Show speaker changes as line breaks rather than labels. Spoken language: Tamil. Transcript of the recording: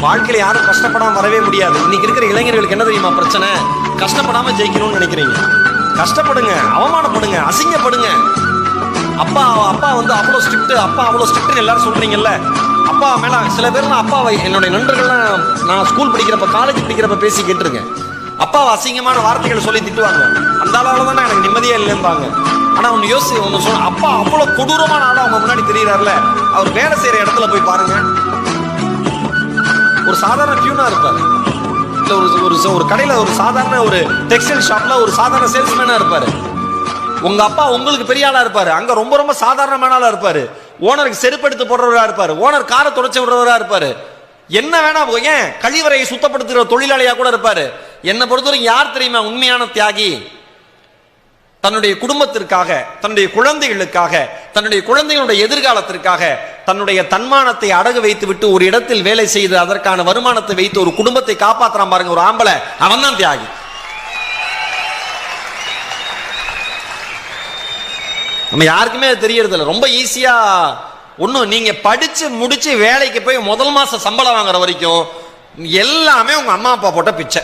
வாழ்க்கையில யாரும் கஷ்டப்படாம வரவே முடியாது. இன்னைக்கு இருக்கிற இளைஞர்களுக்கு என்ன தெரியுமா பிரச்சனை? கஷ்டப்படாம ஜெயிக்கணும்னு நினைக்கிறீங்க. கஷ்டப்படுங்க, அவமானப்படுங்க, அசிங்கப்படுங்க. அப்பா வந்து அவ்வளோ ஸ்ட்ரிக்ட், அப்பா அவ்வளோ ஸ்ட்ரிக்ட்னு எல்லாரும் சொல்றீங்கல்ல. அப்பா மேல சில பேர் நான் அப்பாவை என்னுடைய நண்பர்கள்லாம் நான் ஸ்கூல் படிக்கிறப்ப காலேஜ் படிக்கிறப்ப பேசி கேட்டிருக்கேன். அப்பாவை அசிங்கமான வார்த்தைகளை சொல்லி திட்டுவாங்க. அந்த அளவுல தான் எனக்கு நிம்மதியா இல்லைம்பாங்க. ஆனா ஒன்று ஒன்று சொன்ன, அப்பா அவ்வளோ கொடூரமான ஆளா அவங்க முன்னாடி தெரியுறாருல. அவர் வேலை செய்யற இடத்துல போய் பாருங்க, ஒரு சாதாரண டியூனா இருப்பாரு. இல்ல ஒரு கடையில ஒரு சாதாரண ஒரு டெக்ஸ்டைல் ஷாப்ல ஒரு சாதாரண சேல்ஸ்மேனா இருப்பாரு. உங்க அப்பா உங்களுக்கு பெரிய ஆளா இருப்பாரு, அங்க ரொம்ப ரொம்ப சாதாரணமான ஆளா இருப்பாரு. ஓனருக்கு செருப்படுத்து போடுறவரா இருப்பாரு, ஓனர் காரை துடைச்சு விடுறவரா இருப்பாரு. என்ன வேணா ஏன் கழிவறையை சுத்தப்படுத்துகிற தொழிலாளியா கூட இருப்பாரு. என்னை பொறுத்தவரை யார் தெரியுமா உண்மையான தியாகி? தன்னுடைய குடும்பத்திற்காக, தன்னுடைய குழந்தைகளுக்காக, தன்னுடைய குழந்தைகளுடைய எதிர்காலத்திற்காக தன்னுடைய தன்மானத்தை அடகு வைத்து விட்டு ஒரு இடத்தில் வேலை செய்து அதற்கான வருமானத்தை வைத்து ஒரு குடும்பத்தை காப்பாற்றுறான் பாருங்க ஒரு ஆம்பளை, அவன் தான் தியாகி. நம்ம யாருக்குமே அது தெரியறது இல்லை. ரொம்ப ஈஸியா ஒன்றும் நீங்க படிச்சு முடிச்சு வேலைக்கு போய் முதல் மாசம் சம்பளம் வாங்குற வரைக்கும் எல்லாமே உங்க அம்மா அப்பா போட்ட பிச்சை.